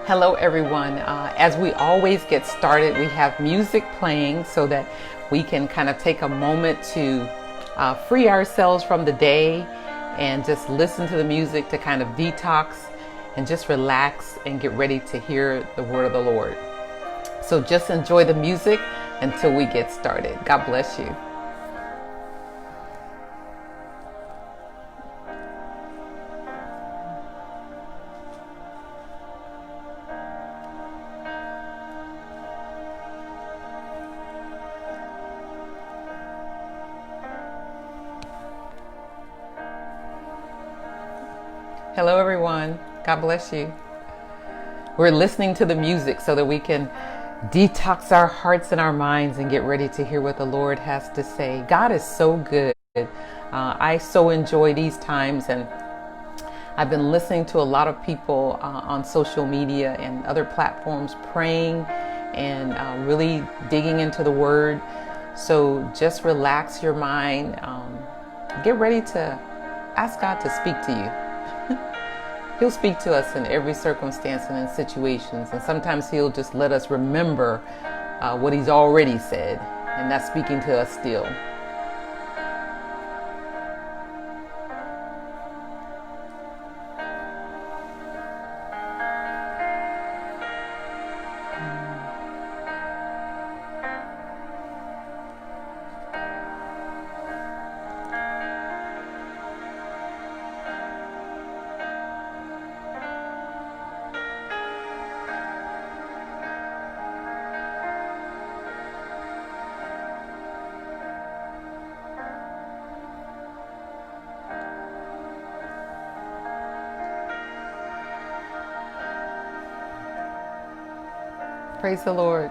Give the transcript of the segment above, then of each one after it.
Hello, everyone. As we always get started, we have music playing so that we can kind of take a moment to free ourselves from the day and just listen to the music to kind of detox and just relax and get ready to hear the word of the Lord. So just enjoy the music until we get started. God bless you. Hello, everyone. God bless you. We're listening to the music so that we can detox our hearts and our minds and get ready to hear what the Lord has to say. God is so good. I so enjoy these times, and I've been listening to a lot of people on social media and other platforms praying and really digging into the Word. So just relax your mind. Get ready to ask God to speak to you. He'll speak to us in every circumstance and in situations. And sometimes he'll just let us remember what he's already said. And that's speaking to us still. Praise the Lord.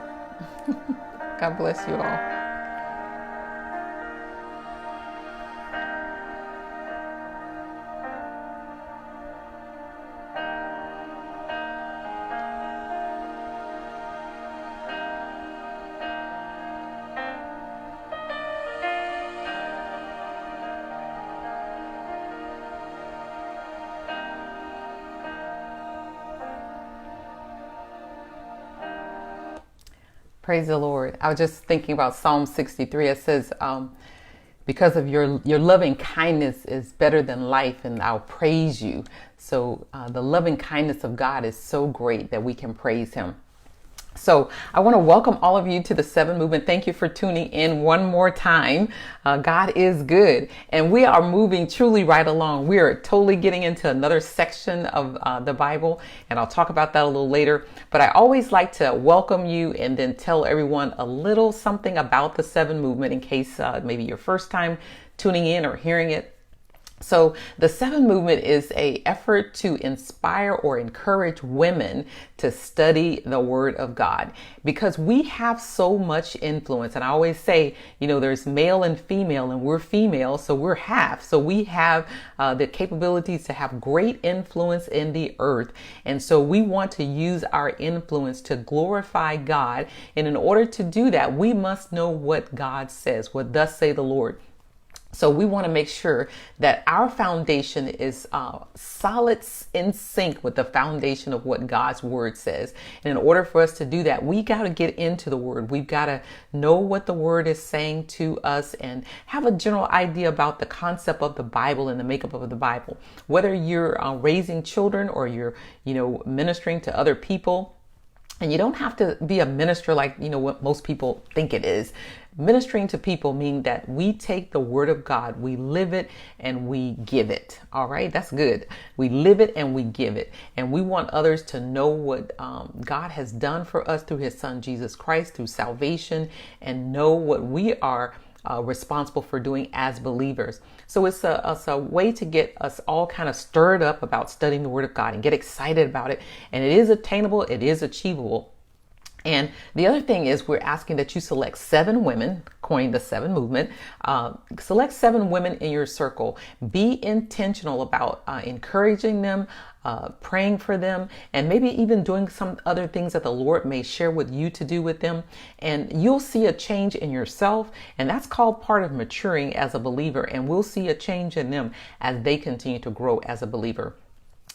God bless you all. Praise the Lord. I was just thinking about Psalm 63. It says, because of your loving kindness is better than life, and I'll praise you. So the loving kindness of God is so great that we can praise him. So I want to welcome all of you to the Seven Movement. Thank you for tuning in one more time. God is good, and we are moving truly right along. We are totally getting into another section of the Bible, and I'll talk about that a little later. But I always like to welcome you and then tell everyone a little something about the Seven Movement in case maybe your first time tuning in or hearing it. So the Seven Movement is an effort to inspire or encourage women to study the Word of God, because we have so much influence. And I always say, there's male and female, and we're female, so we're half. So we have the capabilities to have great influence in the earth. And so we want to use our influence to glorify God. And in order to do that, we must know what God says, what thus say the Lord. So we want to make sure that our foundation is solid in sync with the foundation of what God's word says. And in order for us to do that, we got to get into the word. We've got to know what the word is saying to us and have a general idea about the concept of the Bible and the makeup of the Bible. Whether you're raising children or you're, ministering to other people. And you don't have to be a minister like, what most people think it is. Ministering to people means that we take the word of God, we live it, and we give it. All right, that's good. We live it and we give it. And we want others to know what God has done for us through his son, Jesus Christ, through salvation, and know what we are responsible for doing as believers. So it's a way to get us all kind of stirred up about studying the Word of God and get excited about it. And it is attainable. It is achievable. And the other thing is we're asking that you select 7 women, coined the Seven Movement. Select 7 women in your circle. Be intentional about encouraging them, praying for them, and maybe even doing some other things that the Lord may share with you to do with them. And you'll see a change in yourself. And that's called part of maturing as a believer. And we'll see a change in them as they continue to grow as a believer.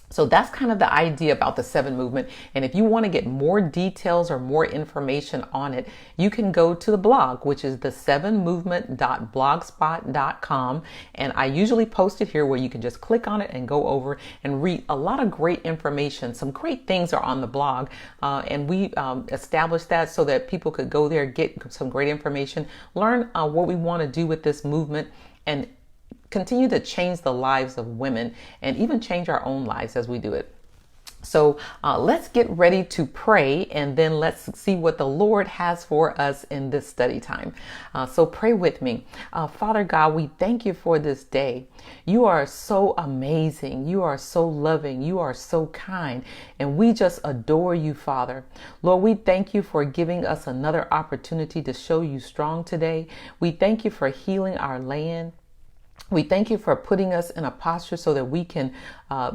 So that's kind of the idea about the seven movement. And if you want to get more details or more information on it, you can go to the blog, which is the sevenmovement.blogspot.com. And I usually post it here where you can just click on it and go over and read a lot of great information. Some great things are on the blog. And we established that so that people could go there, get some great information, learn what we want to do with this movement, and continue to change the lives of women and even change our own lives as we do it. So let's get ready to pray, and then let's see what the Lord has for us in this study time. So pray with me. Father God, we thank you for this day. You are so amazing. You are so loving. You are so kind. And we just adore you, Father. Lord, we thank you for giving us another opportunity to show you strong today. We thank you for healing our land. We thank you for putting us in a posture so that we can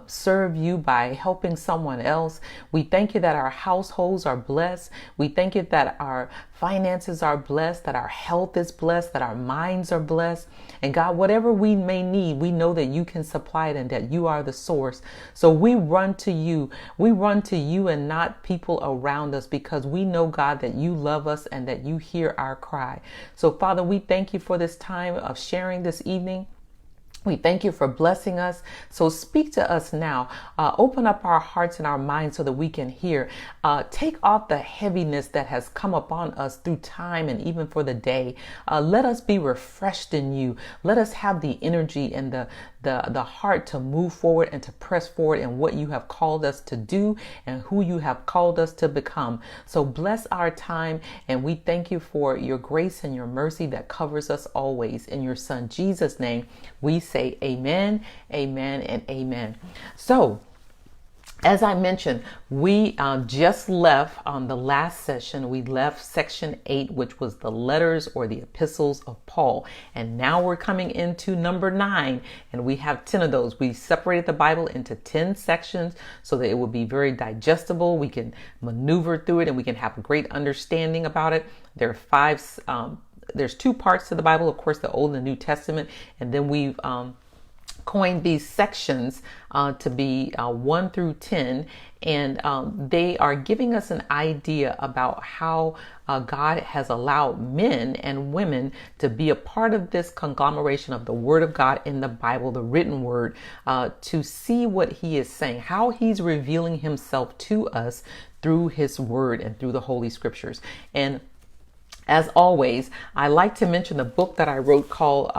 serve you by helping someone else. We thank you that our households are blessed. We thank you that our finances are blessed, that our health is blessed, that our minds are blessed. And God, whatever we may need, we know that you can supply it and that you are the source. So we run to you. We run to you and not people around us, because we know, God, that you love us and that you hear our cry. So Father, we thank you for this time of sharing this evening. We thank you for blessing us. So speak to us now. Open up our hearts and our minds so that we can hear. Take off the heaviness that has come upon us through time and even for the day. Let us be refreshed in you. Let us have the energy and the heart to move forward and to press forward in what you have called us to do and who you have called us to become. So bless our time, and we thank you for your grace and your mercy that covers us always. In your Son Jesus' name, we say amen, amen, and amen. So, as I mentioned, we just left on the last session. We left section 8, which was the letters or the epistles of Paul. And now we're coming into number 9, and we have 10 of those. We separated the Bible into 10 sections so that it would be very digestible. We can maneuver through it and we can have a great understanding about it. There are there's 2 parts to the Bible, of course, the Old and the New Testament. And then we've coined these sections to be 1 through 10, and they are giving us an idea about how God has allowed men and women to be a part of this conglomeration of the Word of God in the Bible, the written Word, to see what He is saying, how He's revealing Himself to us through His Word and through the Holy Scriptures. And as always, I like to mention the book that I wrote called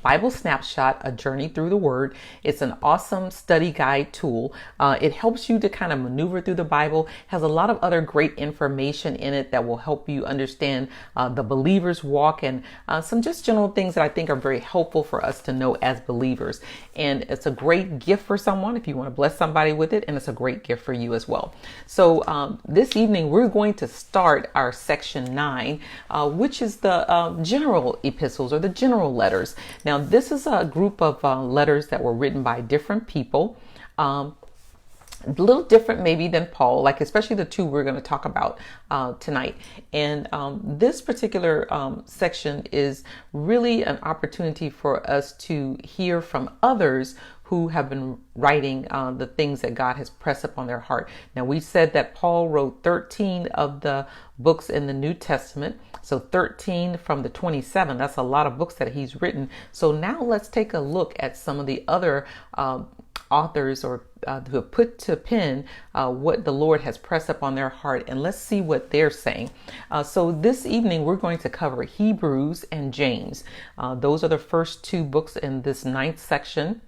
Bible Snapshot, A Journey Through the Word. It's an awesome study guide tool. It helps you to kind of maneuver through the Bible, has a lot of other great information in it that will help you understand the believer's walk, and some just general things that I think are very helpful for us to know as believers. And it's a great gift for someone if you want to bless somebody with it, and it's a great gift for you as well. So this evening we're going to start our section 9, which is the general epistles or the general letters. Now, this is a group of letters that were written by different people, a little different maybe than Paul, like especially the 2 we're going to talk about tonight. And this particular section is really an opportunity for us to hear from others who have been writing the things that God has pressed upon their heart. Now, we said that Paul wrote 13 of the books in the New Testament. So 13 from the 27, that's a lot of books that he's written. So now let's take a look at some of the other authors or who have put to pen what the Lord has pressed upon their heart, and let's see what they're saying. So this evening we're going to cover Hebrews and James. Those are the first 2 books in this 9th section,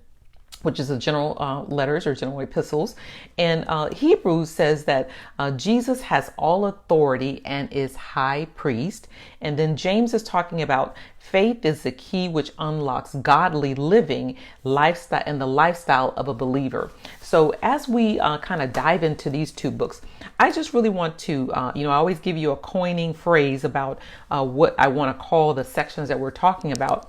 which is the general letters or general epistles. And Hebrews says that Jesus has all authority and is high priest. And then James is talking about faith is the key which unlocks godly living lifestyle and the lifestyle of a believer. So as we kind of dive into these 2 books, I just really want to, I always give you a coining phrase about what I want to call the sections that we're talking about.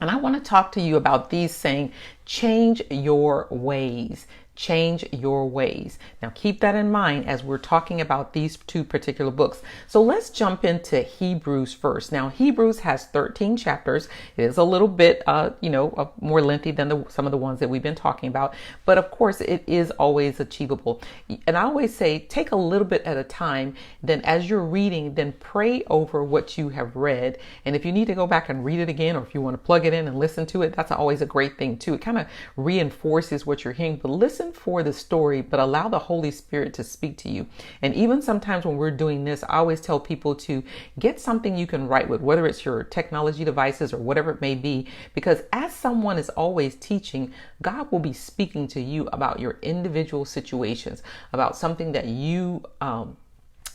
And I want to talk to you about these saying, change your ways, Change your ways. Now keep that in mind as we're talking about these two particular books. So let's jump into Hebrews first. Now Hebrews has 13 chapters. It is a little bit, more lengthy than some of the ones that we've been talking about. But of course, it is always achievable. And I always say, take a little bit at a time. Then as you're reading, then pray over what you have read. And if you need to go back and read it again, or if you want to plug it in and listen to it, that's always a great thing too. It kind of reinforces what you're hearing, but listen for the story, but allow the Holy Spirit to speak to you. And even sometimes when we're doing this, I always tell people to get something you can write with, whether it's your technology devices or whatever it may be, because as someone is always teaching, God will be speaking to you about your individual situations, about something that you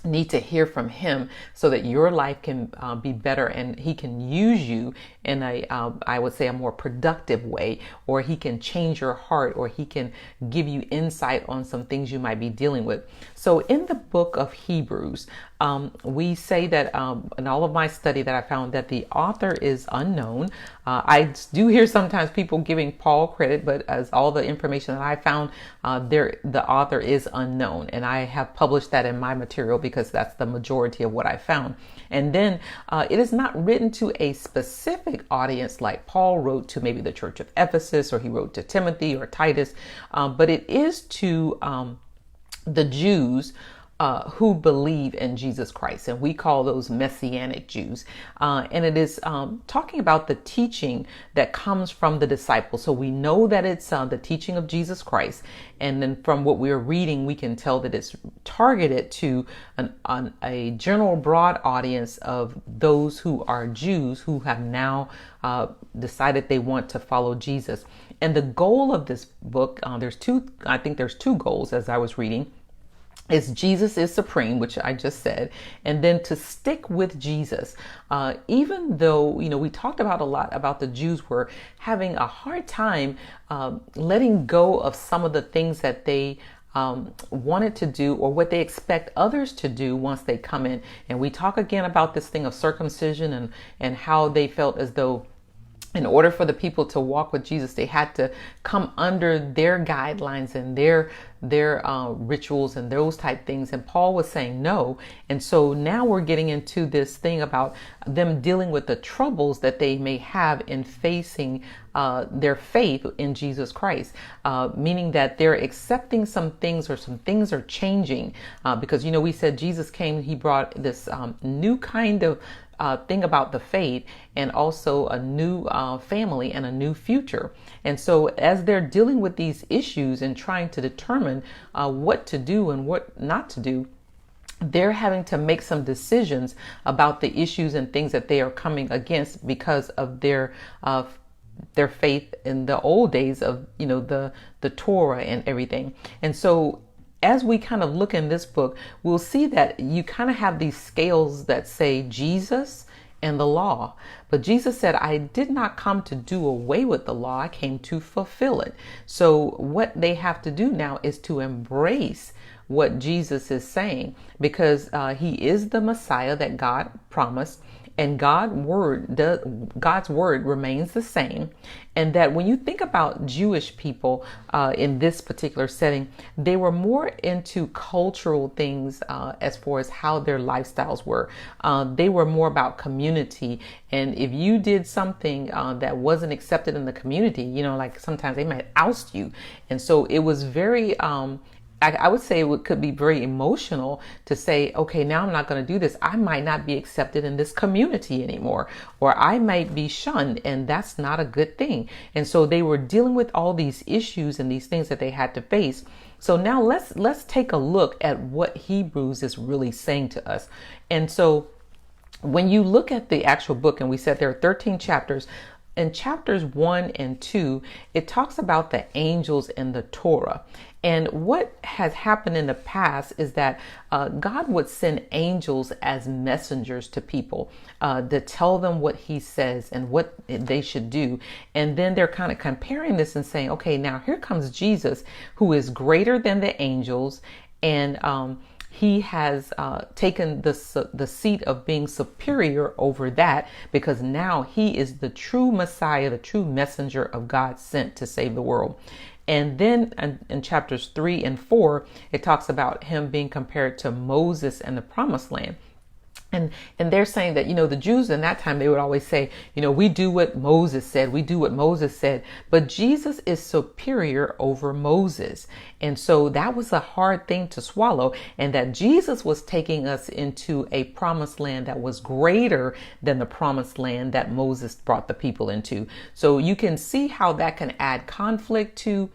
need to hear from him so that your life can be better, and he can use you in I would say a more productive way, or he can change your heart, or he can give you insight on some things you might be dealing with. So in the book of Hebrews, we say that in all of my study that I found that the author is unknown. I do hear sometimes people giving Paul credit, but as all the information that I found, the author is unknown. And I have published that in my material because that's the majority of what I found. And then it is not written to a specific audience like Paul wrote to maybe the church of Ephesus, or he wrote to Timothy or Titus, but it is to the Jews who believe in Jesus Christ, and we call those Messianic Jews. And it is talking about the teaching that comes from the disciples. So we know that it's the teaching of Jesus Christ. And then from what we're reading, we can tell that it's targeted to a general broad audience of those who are Jews who have now decided they want to follow Jesus. And the goal of this book, there's two goals as I was reading. Is Jesus is supreme, which I just said, and then to stick with Jesus. Even though, we talked about a lot about the Jews were having a hard time letting go of some of the things that they wanted to do, or what they expect others to do once they come in. And we talk again about this thing of circumcision and how they felt as though in order for the people to walk with Jesus, they had to come under their guidelines and their rituals and those type things. And Paul was saying no. And so now we're getting into this thing about them dealing with the troubles that they may have in facing their faith in Jesus Christ, meaning that they're accepting some things, or some things are changing because, we said Jesus came, he brought this new kind of thing about the faith, and also a new family and a new future. And so as they're dealing with these issues and trying to determine what to do and what not to do, they're having to make some decisions about the issues and things that they are coming against because of their faith in the old days of, the Torah and everything. And so as we kind of look in this book, we'll see that you kind of have these scales that say Jesus and the law. But Jesus said, I did not come to do away with the law. I came to fulfill it. So what they have to do now is to embrace what Jesus is saying, because he is the Messiah that God promised. And God's word remains the same. And that when you think about Jewish people in this particular setting, they were more into cultural things as far as how their lifestyles were. They were more about community. And if you did something that wasn't accepted in the community, like sometimes they might oust you. And so it was very I would say it could be very emotional to say, okay, now I'm not going to do this. I might not be accepted in this community anymore, or I might be shunned, and that's not a good thing. And so they were dealing with all these issues and these things that they had to face. So now let's take a look at what Hebrews is really saying to us. And so when you look at the actual book, and we said there are 13 chapters, in chapters 1 and 2, it talks about the angels in the Torah. And what has happened in the past is that God would send angels as messengers to people to tell them what he says and what they should do. And then they're kind of comparing this and saying, okay, now here comes Jesus, who is greater than the angels. And he has taken the seat of being superior over that, because now he is the true Messiah, the true messenger of God sent to save the world. And then in chapters 3 and 4, it talks about him being compared to Moses and the promised land. And they're saying that, the Jews in that time, they would always say, we do what Moses said. We do what Moses said. But Jesus is superior over Moses. And so that was a hard thing to swallow. And that Jesus was taking us into a promised land that was greater than the promised land that Moses brought the people into. So you can see how that can add conflict to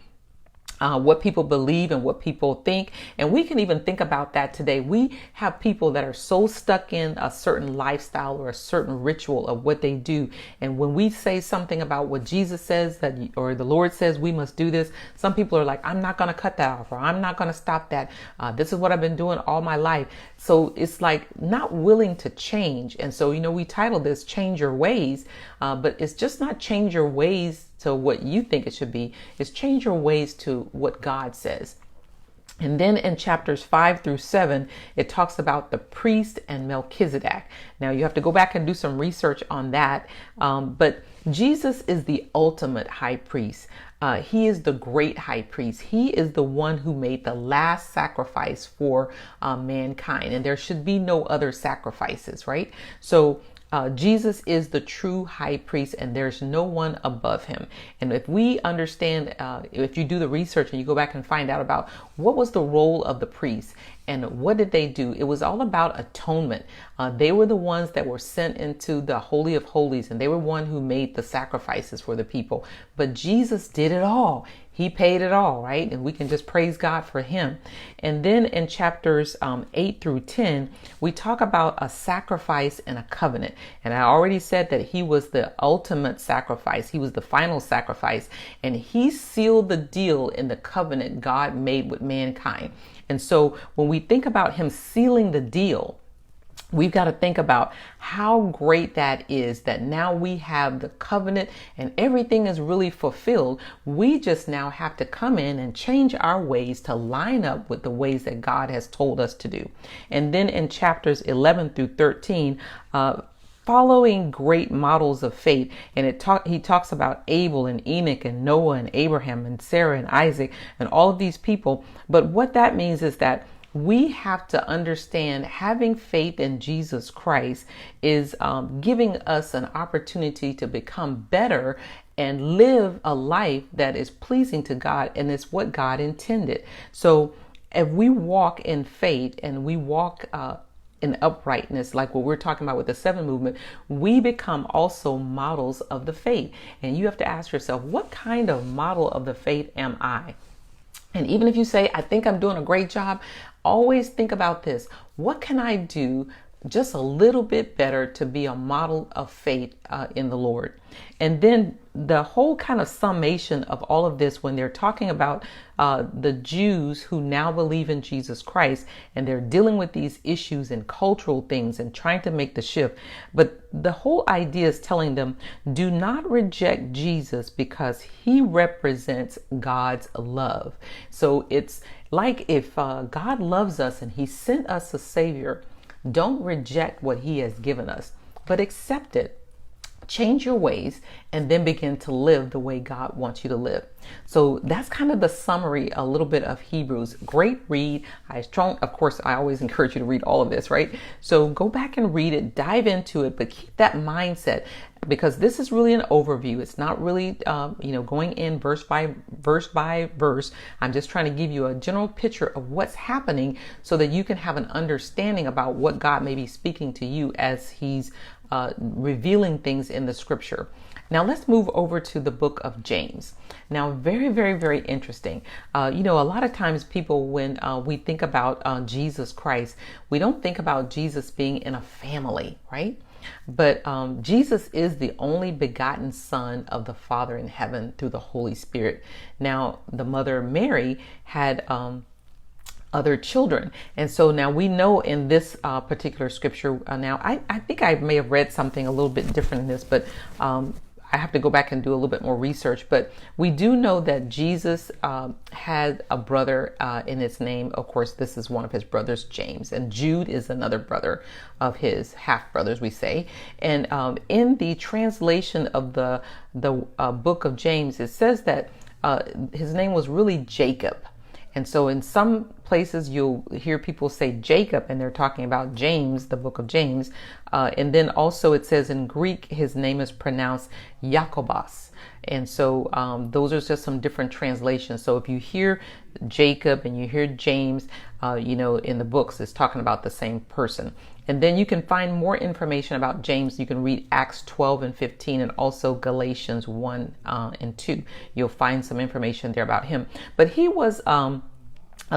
what people believe and what people think. And we can even think about that today. We have people that are so stuck in a certain lifestyle or a certain ritual of what they do. And when we say something about what Jesus says or the Lord says we must do this, some people are like, I'm not going to cut that off, or I'm not going to stop that. This is what I've been doing all my life. So it's like not willing to change. And so, we titled this Change Your Ways, but it's just not change your ways to what you think it should be. It's change your ways to what God says. And then in chapters 5 through 7, it talks about the priest and Melchizedek. Now you have to go back and do some research on that. But Jesus is the ultimate high priest. He is the great high priest. He is the one who made the last sacrifice for mankind. And there should be no other sacrifices, right? So Jesus is the true high priest, and there's no one above him. And if we understand, if you do the research and you go back and find out about what was the role of the priest and what did they do, it was all about atonement. They were the ones that were sent into the Holy of Holies, and they were one who made the sacrifices for the people. But Jesus did it all. He paid it all, right? And we can just praise God for him. And then in chapters 8 through 10, we talk about a sacrifice and a covenant. And I already said that he was the ultimate sacrifice. He was the final sacrifice. And he sealed the deal in the covenant God made with mankind. And so when we think about him sealing the deal, we've got to think about how great that is, that now we have the covenant and everything is really fulfilled. We just now have to come in and change our ways to line up with the ways that God has told us to do. And then in chapters 11 through 13, following great models of faith, and he talks about Abel and Enoch and Noah and Abraham and Sarah and Isaac and all of these people. But what that means is that we have to understand having faith in Jesus Christ is giving us an opportunity to become better and live a life that is pleasing to God, and it's what God intended. So if we walk in faith and we walk in uprightness, like what we're talking about with the 7 movement, we become also models of the faith. And you have to ask yourself, what kind of model of the faith am I? And even if you say, I think I'm doing a great job, always think about this. What can I do just a little bit better to be a model of faith in the Lord? And then the whole kind of summation of all of this, when they're talking about the Jews who now believe in Jesus Christ, and they're dealing with these issues and cultural things and trying to make the shift. But the whole idea is telling them, do not reject Jesus because he represents God's love. So it's like if God loves us and he sent us a savior, don't reject what he has given us, but accept it. Change your ways and then begin to live the way God wants you to live. So that's kind of the summary, a little bit of Hebrews. Great read. Of course, I always encourage you to read all of this, right? So go back and read it, dive into it, but keep that mindset, because this is really an overview. It's not really, going in verse by verse. I'm just trying to give you a general picture of what's happening so that you can have an understanding about what God may be speaking to you as he's revealing things in the scripture. Now let's move over to the book of James. Now, very, very, very interesting. A lot of times people, when we think about Jesus Christ, we don't think about Jesus being in a family, right? But Jesus is the only begotten Son of the Father in heaven through the Holy Spirit. Now, the mother Mary had other children. And so now we know in this particular scripture, now I think I may have read something a little bit different in this, but I have to go back and do a little bit more research. But we do know that Jesus had a brother in his name. Of course, this is one of his brothers, James, and Jude is another brother of his, half brothers, we say. And in the translation of the book of James, it says that his name was really Jacob. And so in some places you'll hear people say Jacob and they're talking about James, the book of James. And then also it says in Greek, his name is pronounced Jacobos. And so those are just some different translations. So if you hear Jacob and you hear James, in the books, it's talking about the same person. And then you can find more information about James. You can read Acts 12 and 15 and also Galatians 1 and 2. You'll find some information there about him. But he was a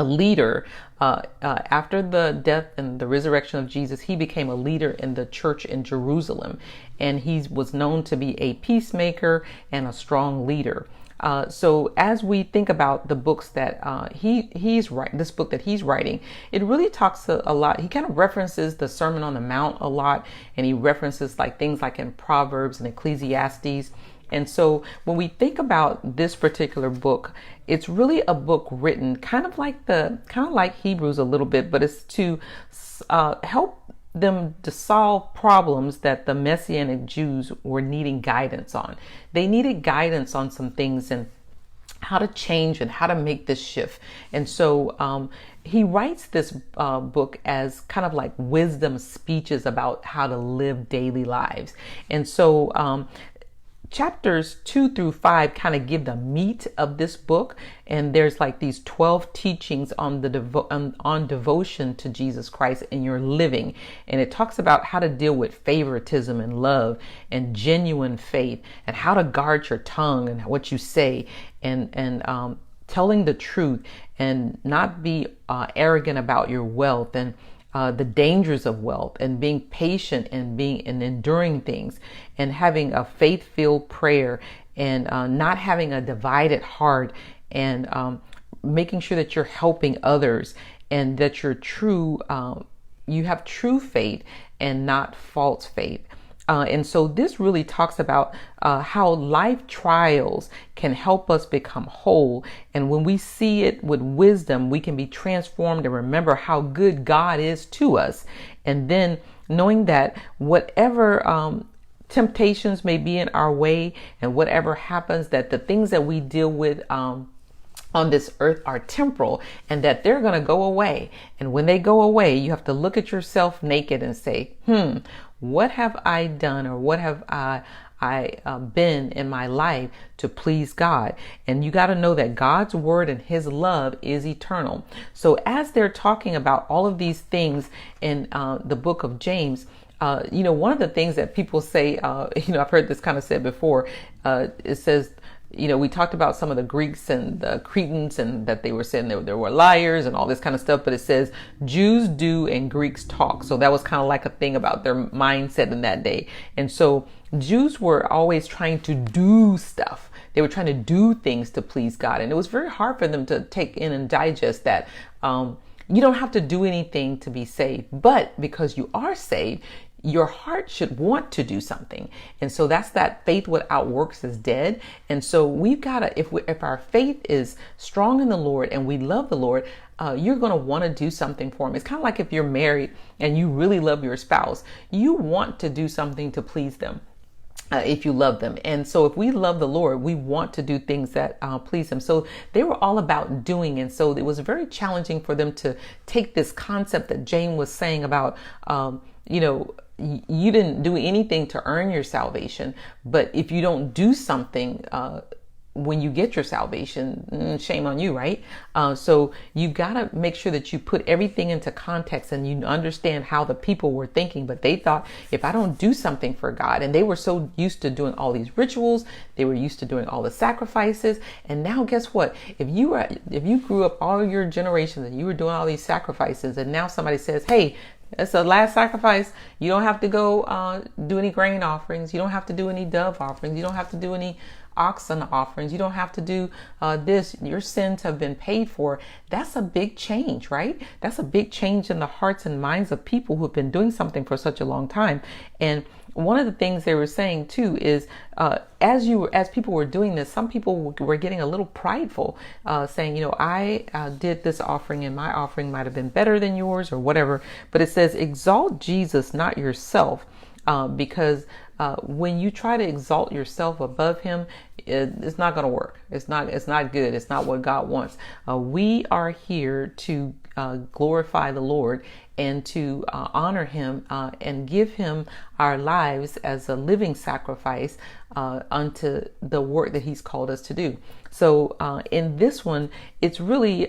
leader after the death and the resurrection of Jesus. He became a leader in the church in Jerusalem, and he was known to be a peacemaker and a strong leader. So as we think about the books that he's writing, this book that he's writing, it really talks a lot. He kind of references the Sermon on the Mount a lot, and he references like things like in Proverbs and Ecclesiastes. And so when we think about this particular book, it's really a book written kind of like Hebrews a little bit, but it's to help them to solve problems that the Messianic Jews were needing guidance on. They needed guidance on some things and how to change and how to make this shift. And so he writes this book as kind of like wisdom speeches about how to live daily lives. And so chapters 2 through 5 kind of give the meat of this book, and there's like these 12 teachings on the on devotion to Jesus Christ in your living, and it talks about how to deal with favoritism and love and genuine faith, and how to guard your tongue and what you say, and telling the truth and not be arrogant about your wealth, and the dangers of wealth, and being patient and enduring things, and having a faith-filled prayer, and not having a divided heart, and making sure that you're helping others, and that you're true, you have true faith and not false faith. And so this really talks about how life trials can help us become whole. And when we see it with wisdom, we can be transformed and remember how good God is to us. And then knowing that whatever temptations may be in our way and whatever happens, that the things that we deal with on this earth are temporal, and that they're going to go away. And when they go away, you have to look at yourself naked and say, what have I done, or what have I been in my life to please God? And you got to know that God's word and his love is eternal. So as they're talking about all of these things in the book of James, one of the things that people say, I've heard this kind of said before, it says, we talked about some of the Greeks and the Cretans, and that they were saying there were liars and all this kind of stuff, but it says Jews do and Greeks talk. So that was kind of like a thing about their mindset in that day. And so Jews were always trying to do stuff. They were trying to do things to please God. And it was very hard for them to take in and digest that. You don't have to do anything to be saved, but because you are saved, your heart should want to do something. And so that's that faith without works is dead. And so we've got to, if our faith is strong in the Lord and we love the Lord, you're going to want to do something for him. It's kind of like if you're married and you really love your spouse, you want to do something to please them. If you love them. And so if we love the Lord, we want to do things that please him. So they were all about doing. And so it was very challenging for them to take this concept that James was saying about, you didn't do anything to earn your salvation, but if you don't do something when you get your salvation, shame on you, right? So you got to make sure that you put everything into context and you understand how the people were thinking. But they thought, if I don't do something for God, and they were so used to doing all these rituals, they were used to doing all the sacrifices. And now guess what? If you grew up all your generations and you were doing all these sacrifices, and now somebody says, hey, it's the last sacrifice. You don't have to go do any grain offerings. You don't have to do any dove offerings. You don't have to do any oxen offerings. You don't have to do this. Your sins have been paid for. That's a big change, right? That's a big change in the hearts and minds of people who have been doing something for such a long time. And one of the things they were saying too is as people were doing this, some people were getting a little prideful, saying, I did this offering and my offering might have been better than yours or whatever. But it says, exalt Jesus, not yourself, because when you try to exalt yourself above him, it's not going to work. It's not good. It's not what God wants. We are here to glorify the Lord and to honor him and give him our lives as a living sacrifice unto the work that he's called us to do. So in this one, it's really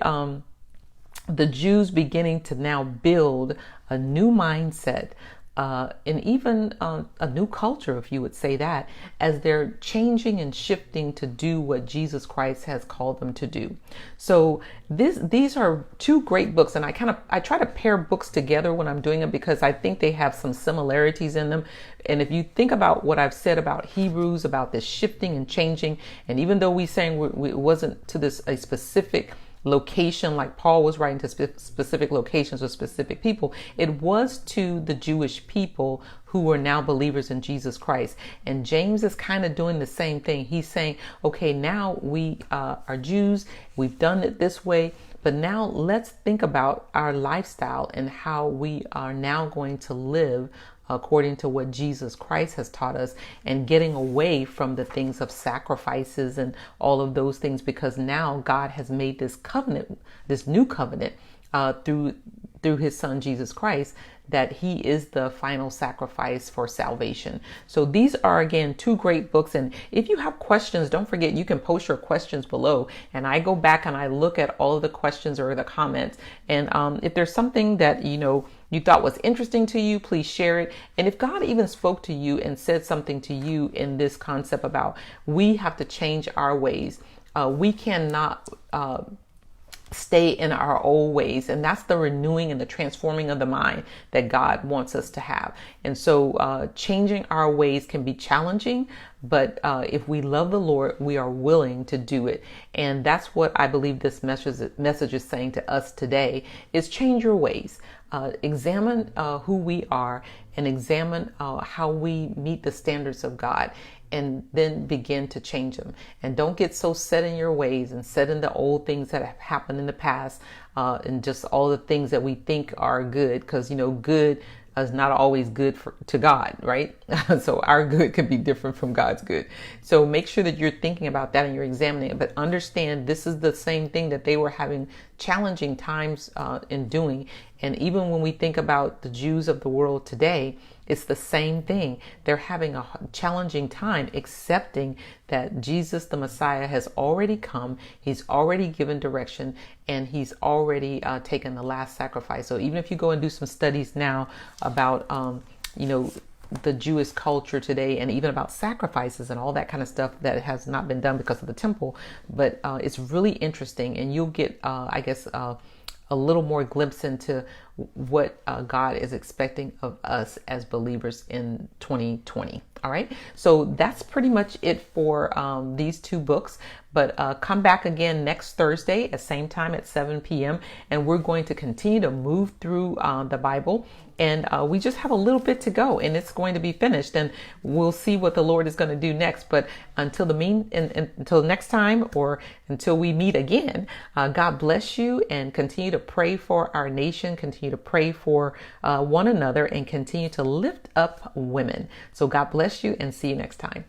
the Jews beginning to now build a new mindset, and even a new culture, if you would say that, as they're changing and shifting to do what Jesus Christ has called them to do. So these are two great books, and I try to pair books together when I'm doing it because I think they have some similarities in them. And if you think about what I've said about Hebrews, about this shifting and changing, and even though we saying it wasn't to a specific location, like Paul was writing to specific locations or specific people, it was to the Jewish people who were now believers in Jesus Christ. And James is kind of doing the same thing. He's saying, okay, now we are Jews, we've done it this way, but now let's think about our lifestyle and how we are now going to live according to what Jesus Christ has taught us, and getting away from the things of sacrifices and all of those things, because now God has made this covenant, this new covenant through his son Jesus Christ, that he is the final sacrifice for salvation. So these are, again, two great books. And if you have questions, don't forget, you can post your questions below, and I go back and I look at all of the questions or the comments. And if there's something that you thought was interesting to you, please share it. And if God even spoke to you and said something to you in this concept about we have to change our ways, we cannot stay in our old ways. And that's the renewing and the transforming of the mind that God wants us to have. And so changing our ways can be challenging, but if we love the Lord, we are willing to do it. And that's what I believe this message is saying to us today, is change your ways. Examine who we are, and examine how we meet the standards of God, and then begin to change them. And don't get so set in your ways and set in the old things that have happened in the past, and just all the things that we think are good, because good is not always good to God, right? So our good could be different from God's good. So make sure that you're thinking about that and you're examining it. But understand, this is the same thing that they were having challenging times in doing. And even when we think about the Jews of the world today, it's the same thing. They're having a challenging time accepting that Jesus, the Messiah, has already come. He's already given direction, and he's already taken the last sacrifice. So even if you go and do some studies now about, the Jewish culture today, and even about sacrifices and all that kind of stuff that has not been done because of the temple, but it's really interesting, and you'll get, a little more glimpse into what God is expecting of us as believers in 2020. All right. So that's pretty much it for these two books. But come back again next Thursday at same time at 7 p.m. And we're going to continue to move through the Bible. And we just have a little bit to go, and it's going to be finished, and we'll see what the Lord is going to do next. But until until next time, or until we meet again, God bless you, and continue to pray for our nation, continue to pray for one another, and continue to lift up women. So God bless you, and see you next time.